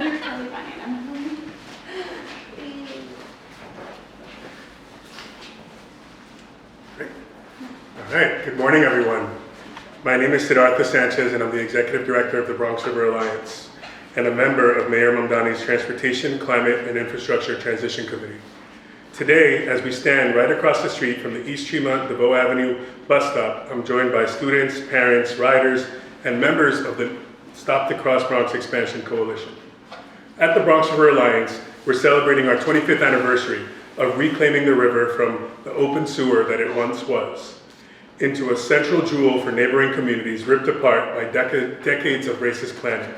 You're totally fine, Anna. All right, good morning, everyone. My name is Siddhartha Sanchez, and I'm the Executive Director of the Bronx River Alliance and a member of Mayor Mamdani's Transportation, Climate, and Infrastructure Transition Committee. Today, as we stand right across the street from the East Tremont-DeVoe Avenue bus stop, I'm joined by students, parents, riders, and members of the Stop the Cross Bronx Expansion Coalition. At the Bronx River Alliance, we're celebrating our 25th anniversary of reclaiming the river from the open sewer that it once was into a central jewel for neighboring communities ripped apart by decades of racist planning.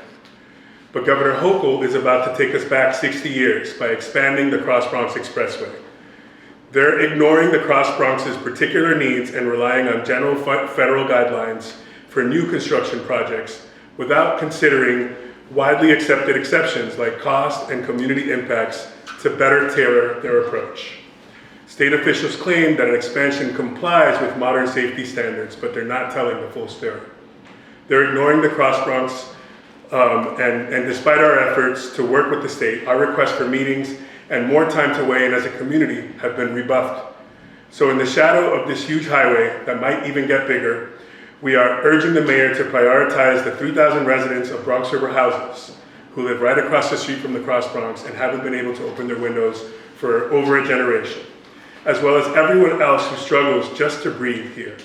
But Governor Hochul is about to take us back 60 years by expanding the Cross Bronx Expressway. They're ignoring the Cross Bronx's particular needs and relying on general federal guidelines for new construction projects without considering widely accepted exceptions like cost and community impacts to better tailor their approach. State officials claim that an expansion complies with modern safety standards, but they're not telling the full story. They're ignoring the Cross Bronx, and despite our efforts to work with the state, our requests for meetings and more time to weigh in as a community have been rebuffed. So in the shadow of this huge highway that might even get bigger, we are urging the mayor to prioritize the 3,000 residents of Bronx River houses who live right across the street from the Cross Bronx and haven't been able to open their windows for over a generation, as well as everyone else who struggles just to breathe here,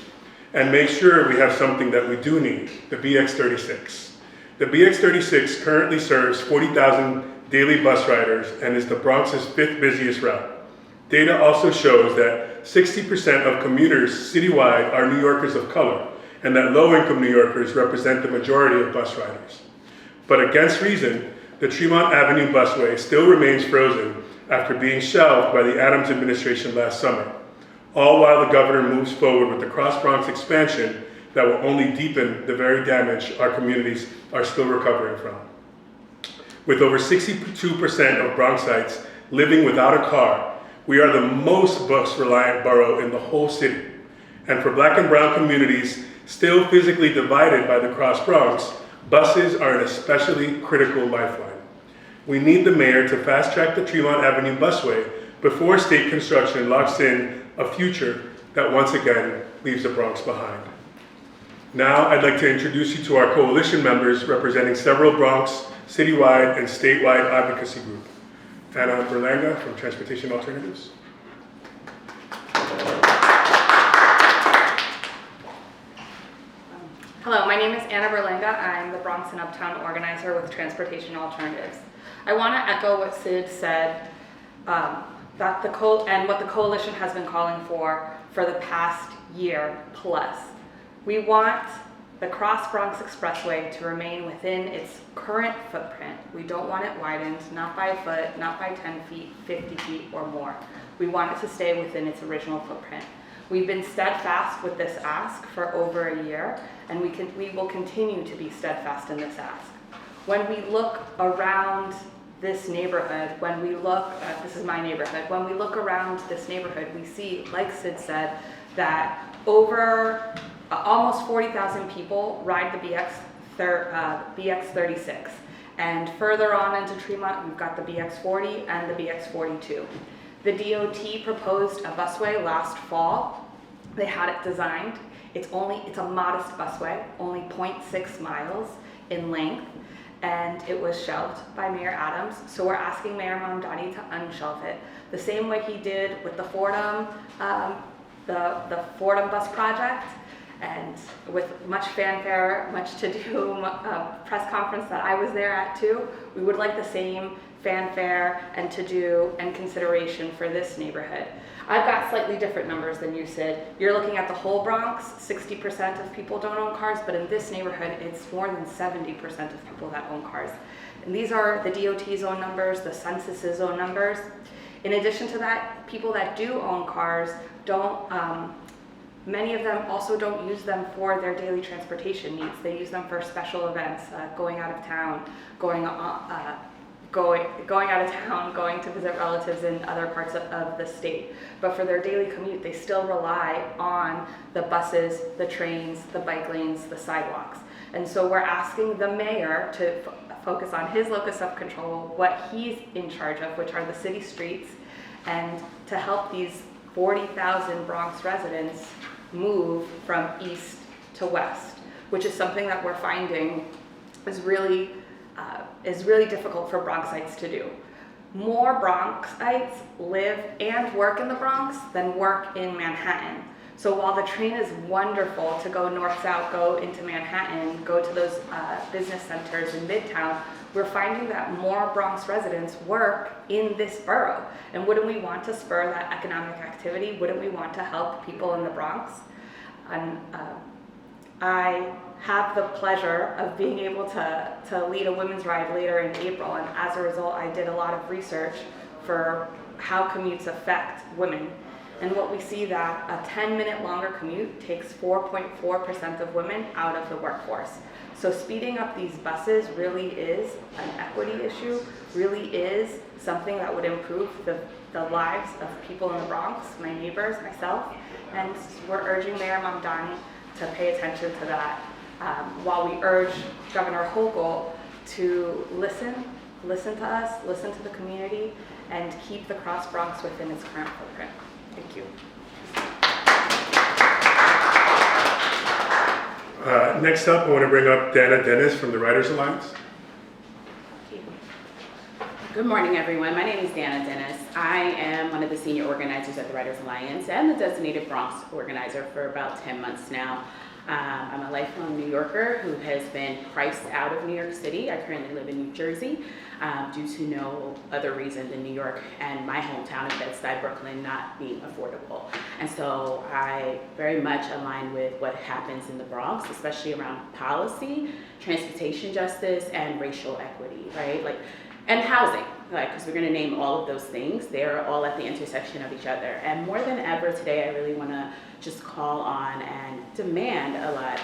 and make sure we have something that we do need, the Bx36. The Bx36 currently serves 40,000 daily bus riders and is the Bronx's 5th busiest route. Data also shows that 60% of commuters citywide are New Yorkers of color, and that low-income New Yorkers represent the majority of bus riders. But against reason, the Tremont Avenue busway still remains frozen after being shelved by the Adams administration last summer, all while the governor moves forward with the Cross Bronx expansion that will only deepen the very damage our communities are still recovering from. With over 62% of Bronxites living without a car, we are the most bus-reliant borough in the whole city. And for Black and brown communities still physically divided by the Cross Bronx, buses are an especially critical lifeline. We need the mayor to fast-track the Tremont Avenue busway before state construction locks in a future that once again leaves the Bronx behind. Now, I'd like to introduce you to our coalition members representing several Bronx, citywide, and statewide advocacy groups. Anna Berlanga from Transportation Alternatives. Hello, my name is Anna Berlanga. I'm the Bronx and Uptown organizer with Transportation Alternatives. I want to echo what Sid said, and what the coalition has been calling for the past year plus. We want the Cross Bronx Expressway to remain within its current footprint. We don't want it widened, not by a foot, not by 10 feet, 50 feet or more. We want it to stay within its original footprint. We've been steadfast with this ask for over a year, and we will continue to be steadfast in this ask. When we look around this neighborhood, this is my neighborhood, when we look around this neighborhood, we see, like Sid said, that over almost 40,000 people ride the Bx36. And further on into Tremont, we've got the Bx40 and the Bx42. The DOT proposed a busway last fall. They had it designed. It's a modest busway, only 0.6 miles in length, and it was shelved by Mayor Adams. So we're asking Mayor Mamdani to unshelve it, the same way he did with the Fordham, the Fordham bus project, and with much fanfare, much to-do, press conference that I was there at too. We would like the same fanfare and to-do and consideration for this neighborhood. I've got slightly different numbers than you, Sid. You're looking at the whole Bronx, 60% of people don't own cars, but in this neighborhood, it's more than 70% of people that own cars. And these are the DOT's own numbers, the census's own numbers. In addition to that, people that do own cars many of them also don't use them for their daily transportation needs. They use them for special events, going out of town, going out of town, going to visit relatives in other parts of the state. But for their daily commute, they still rely on the buses, the trains, the bike lanes, the sidewalks. And so we're asking the mayor to focus on his locus of control, what he's in charge of, which are the city streets, and to help these 40,000 Bronx residents move from east to west, which is something that we're finding is really difficult for Bronxites to do. More Bronxites live and work in the Bronx than work in Manhattan. So while the train is wonderful to go north-south, go into Manhattan, go to those business centers in Midtown, we're finding that more Bronx residents work in this borough. And wouldn't we want to spur that economic activity? Wouldn't we want to help people in the Bronx? And I have the pleasure of being able to lead a women's ride later in April, and as a result, I did a lot of research for how commutes affect women. And what we see that a 10-minute longer commute takes 4.4% of women out of the workforce. So speeding up these buses really is an equity issue, really is something that would improve the lives of people in the Bronx, my neighbors, myself, and we're urging Mayor Mamdani to pay attention to that, while we urge Governor Hochul to listen to us, listen to the community, and keep the Cross Bronx within its current footprint. Thank you. Next up, I want to bring up Dana Dennis from the Writers Alliance. Good morning, everyone. My name is Dana Dennis. I am one of the senior organizers at the Writers Alliance and the designated Bronx organizer for about 10 months now. I'm a lifelong New Yorker who has been priced out of New York City. I currently live in New Jersey due to no other reason than New York and my hometown of Bed-Stuy, Brooklyn, not being affordable. And so I very much align with what happens in the Bronx, especially around policy, transportation justice, and racial equity, right? And housing, because we're going to name all of those things. They're all at the intersection of each other. And more than ever today, I really want to just call on and demand a lot.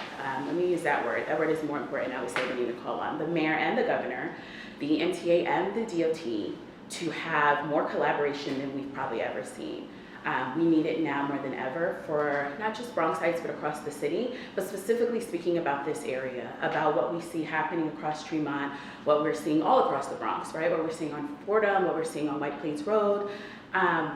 Let me use that word. That word is more important. I would say we need to call on the mayor and the governor, the MTA and the DOT to have more collaboration than we've probably ever seen. We need it now more than ever for not just Bronxites, but across the city, but specifically speaking about this area, about what we see happening across Tremont, what we're seeing all across the Bronx, right? What we're seeing on Fordham, what we're seeing on White Plains Road.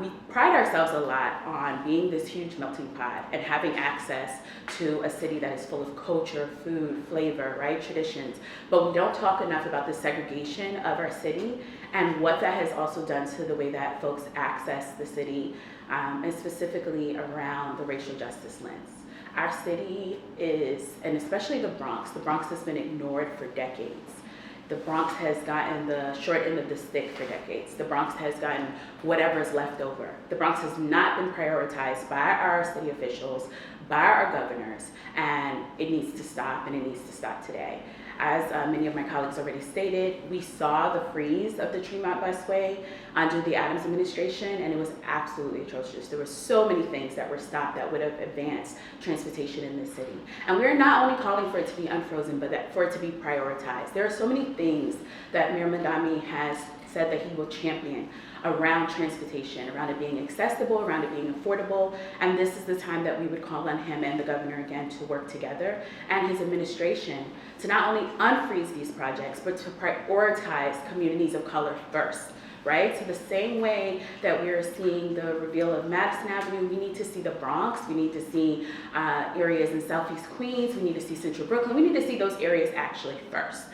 We pride ourselves a lot on being this huge melting pot and having access to a city that is full of culture, food, flavor, right, traditions. But we don't talk enough about the segregation of our city and what that has also done to the way that folks access the city, and specifically around the racial justice lens. Our city is, and especially the Bronx has been ignored for decades. The Bronx has gotten the short end of the stick for decades. The Bronx has gotten whatever's left over. The Bronx has not been prioritized by our city officials, by our governors, and it needs to stop, and it needs to stop today. As many of my colleagues already stated, we saw the freeze of the Tremont Busway under the Adams administration, and it was absolutely atrocious. There were so many things that were stopped that would have advanced transportation in this city. And we're not only calling for it to be unfrozen, but for it to be prioritized. There are so many things that Mayor Mamdani has said that he will champion around transportation, around it being accessible, around it being affordable, and this is the time that we would call on him and the governor again to work together and his administration to not only unfreeze these projects, but to prioritize communities of color first, right? So the same way that we're seeing the reveal of Madison Avenue, we need to see the Bronx, we need to see areas in Southeast Queens, we need to see Central Brooklyn, we need to see those areas actually first.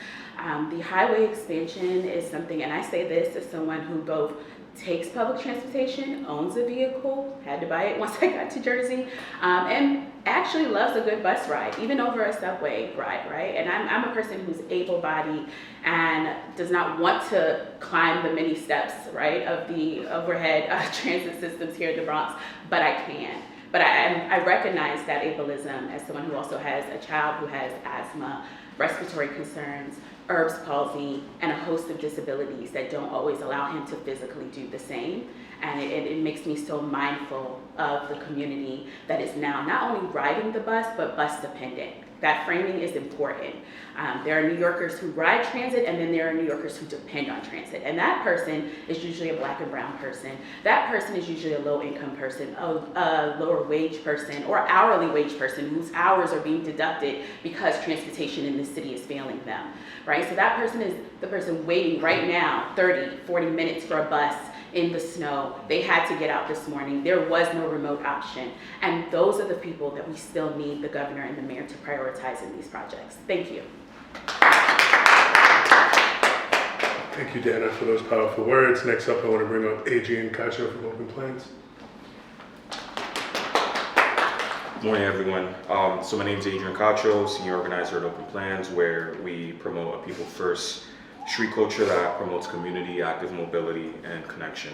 The highway expansion is something, and I say this as someone who both takes public transportation, owns a vehicle, had to buy it once I got to Jersey, and actually loves a good bus ride, even over a subway ride, right? And I'm a person who's able-bodied and does not want to climb the many steps, right, of the overhead transit systems here in the Bronx, but I can. But I recognize that ableism as someone who also has a child who has asthma, respiratory concerns, Erb's palsy, and a host of disabilities that don't always allow him to physically do the same. And it makes me so mindful of the community that is now not only riding the bus, but bus dependent, That framing is important. There are New Yorkers who ride transit, and then there are New Yorkers who depend on transit. And that person is usually a Black and brown person. That person is usually a low-income person, a lower wage person, or hourly wage person whose hours are being deducted because transportation in the city is failing them, right? So that person is the person waiting right now 30, 40 minutes for a bus in the snow. They had to get out this morning. There was no remote option. And those are the people that we still need the governor and the mayor to prioritize in these projects. Thank you. Thank you, Dana, for those powerful words. Next up, I want to bring up Adrian Cacho from Open Plans. Good morning, everyone. So my name is Adrian Cacho, Senior Organizer at Open Plans, where we promote a people first street culture that promotes community, active mobility, and connection.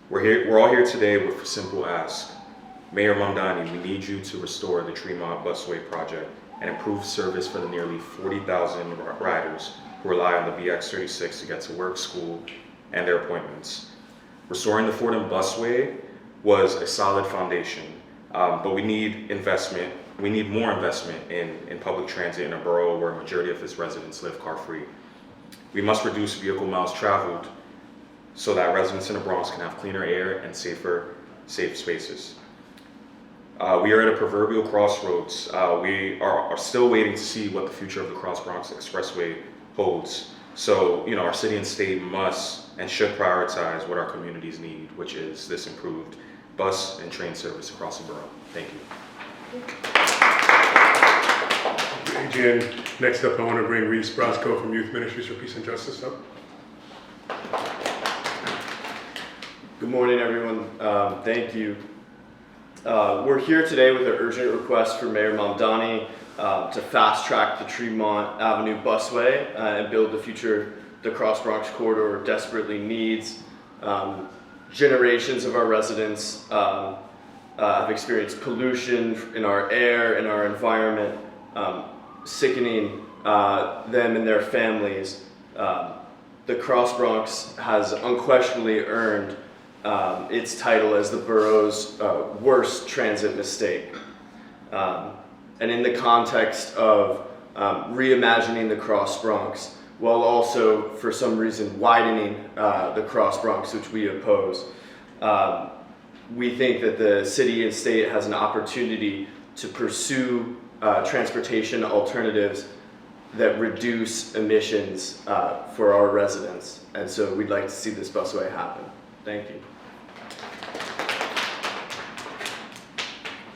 We're all here today with a simple ask. Mayor Mamdani, we need you to restore the Tremont Busway project and improve service for the nearly 40,000 riders who rely on the Bx36 to get to work, school, and their appointments. Restoring the Fordham Busway was a solid foundation, but we need investment. We need more investment in public transit in a borough where a majority of its residents live car-free. We must reduce vehicle miles traveled so that residents in the Bronx can have cleaner air and safe spaces. We are at a proverbial crossroads. We are still waiting to see what the future of the Cross Bronx Expressway holds. So, our city and state must and should prioritize what our communities need, which is this improved bus and train service across the borough. Thank you. Adrian, next up, I want to bring Reese Brosco from Youth Ministries for Peace and Justice up. Good morning, everyone. Thank you. We're here today with an urgent request for Mayor Mamdani to fast track the Tremont Avenue busway and build the future the Cross Bronx corridor desperately needs. Generations of our residents have experienced pollution in our air and our environment, sickening them and their families. The Cross Bronx has unquestionably earned its title as the borough's worst transit mistake. And in the context of reimagining the Cross Bronx, while also, for some reason, widening the Cross Bronx, which we oppose, we think that the city and state has an opportunity to pursue transportation alternatives that reduce emissions for our residents. And so we'd like to see this busway happen. Thank you.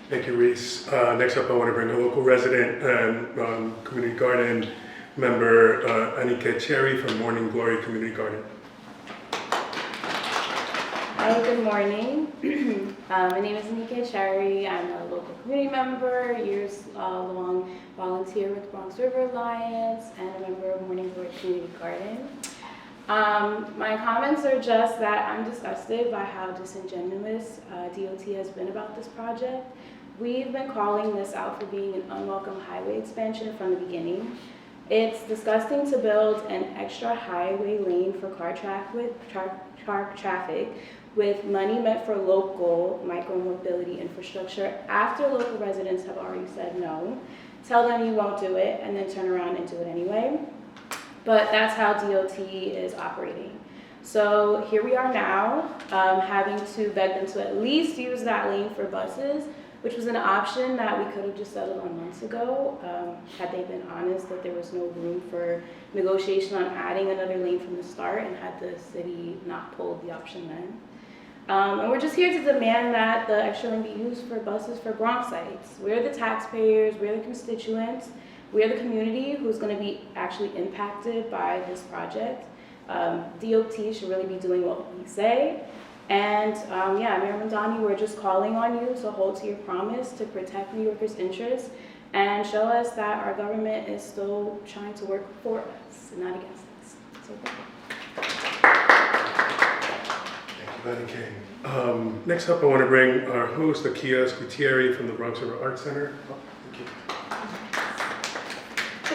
Thank you, Reese. Next up, I want to bring a local resident and community garden member, Annika Cherry from Morning Glory Community Garden. Hi, good morning. My name is Annika Cherry. I'm a local community member, years long volunteer with Bronx River Alliance, and a member of Morning Glory Community Garden. My comments are just that I'm disgusted by how disingenuous DOT has been about this project. We've been calling this out for being an unwelcome highway expansion from the beginning. It's disgusting to build an extra highway lane for car traffic with money meant for local micro-mobility infrastructure after local residents have already said no. Tell them you won't do it and then turn around and do it anyway. But that's how DOT is operating. So here we are now, having to beg them to at least use that lane for buses, which was an option that we could have just settled on months ago, had they been honest that there was no room for negotiation on adding another lane from the start, and had the city not pulled the option then. And we're just here to demand that the extra lane be used for buses for Bronxites. We're the taxpayers, we're the constituents, we're the community who's going to be actually impacted by this project. DOT should really be doing what we say. And yeah, Mayor Mamdani, we're just calling on you to hold to your promise to protect New Yorkers' interests and show us that our government is still trying to work for us and not against us. So Thank you, Annika. Next up, I want to bring our host, Akia Gutierrez from the Bronx River Arts Center. Oh, thank you.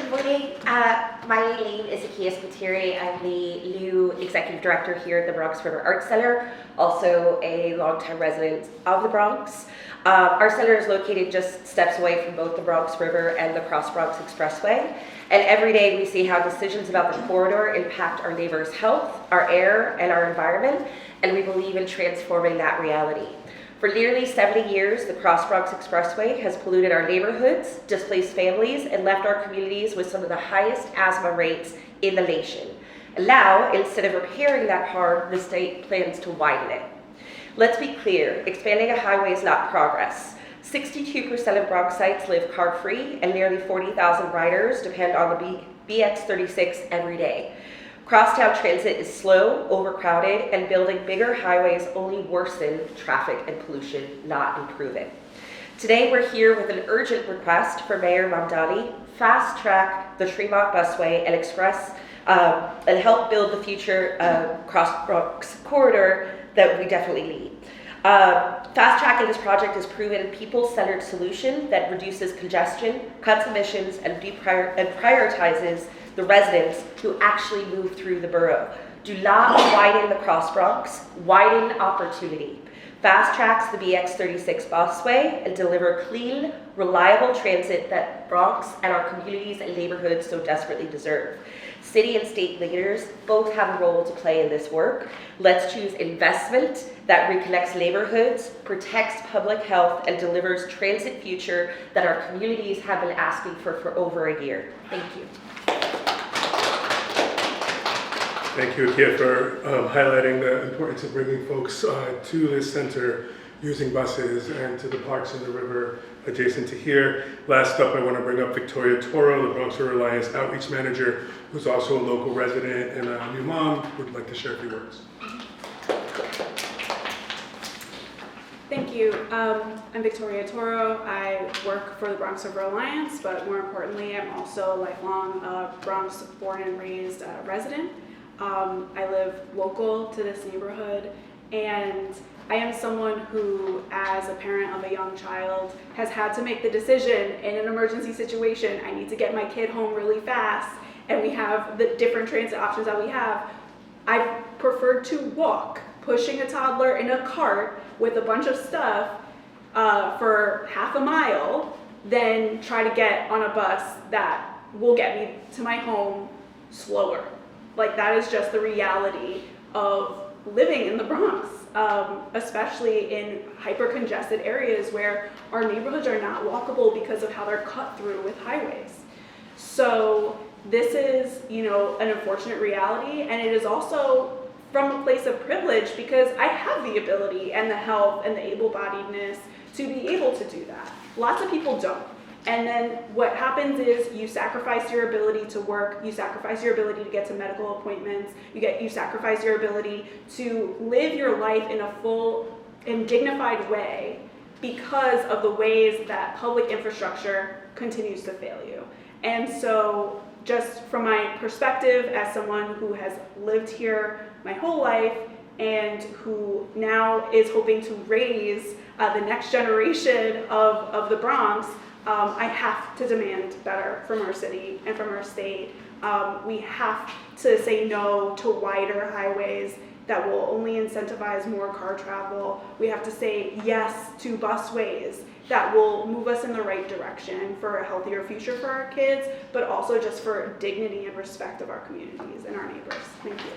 Good morning. My name is Akia Spiteri. I'm the new executive director here at the Bronx River Art Center, also a longtime resident of the Bronx. Our center is located just steps away from both the Bronx River and the Cross Bronx Expressway. And every day we see how decisions about the corridor impact our neighbors' health, our air, and our environment, and we believe in transforming that reality. For nearly 70 years, the Cross Bronx Expressway has polluted our neighborhoods, displaced families, and left our communities with some of the highest asthma rates in the nation. And now, instead of repairing that harm, the state plans to widen it. Let's be clear, expanding a highway is not progress. 62% of Bronxites live car-free, and nearly 40,000 riders depend on the Bx36 every day. Crosstown transit is slow, overcrowded, and building bigger highways only worsen traffic and pollution, not improve it. Today we're here with an urgent request for Mayor Mamdani: fast track the Tremont busway and and help build the future Cross Bronx corridor that we definitely need. Fast tracking this project has proven a people-centered solution that reduces congestion, cuts emissions, and prioritizes the residents who actually move through the borough. Do not widen the Cross Bronx, widen opportunity. Fast tracks the Bx36 busway and deliver clean, reliable transit that Bronx and our communities and neighborhoods so desperately deserve. City and state leaders both have a role to play in this work. Let's choose investment that reconnects neighborhoods, protects public health, and delivers transit future that our communities have been asking for over a year. Thank you. Thank you, Akia, for highlighting the importance of bringing folks to this center using buses and to the parks in the river adjacent to here. Last up, I want to bring up Victoria Toro, the Bronx River Alliance Outreach Manager, who's also a local resident and a new mom, who would like to share a few words. Thank you. I'm Victoria Toro. I work for the Bronx River Alliance, but more importantly, I'm also a lifelong Bronx born and raised resident. I live local to this neighborhood, and I am someone who, as a parent of a young child, has had to make the decision in an emergency situation. I need to get my kid home really fast, and we have the different transit options that we have. I prefer to walk, pushing a toddler in a cart with a bunch of stuff for half a mile, than try to get on a bus that will get me to my home slower. Like, that is just the reality of living in the Bronx, especially in hyper-congested areas where our neighborhoods are not walkable because of how they're cut through with highways. So this is, an unfortunate reality, and it is also from a place of privilege because I have the ability and the health and the able-bodiedness to be able to do that. Lots of people don't. And then what happens is you sacrifice your ability to work, you sacrifice your ability to get to medical appointments, you sacrifice your ability to live your life in a full and dignified way because of the ways that public infrastructure continues to fail you. And so just from my perspective as someone who has lived here my whole life and who now is hoping to raise the next generation of the Bronx, I have to demand better from our city and from our state. We have to say no to wider highways that will only incentivize more car travel. We have to say yes to busways that will move us in the right direction for a healthier future for our kids, but also just for dignity and respect of our communities and our neighbors. Thank you.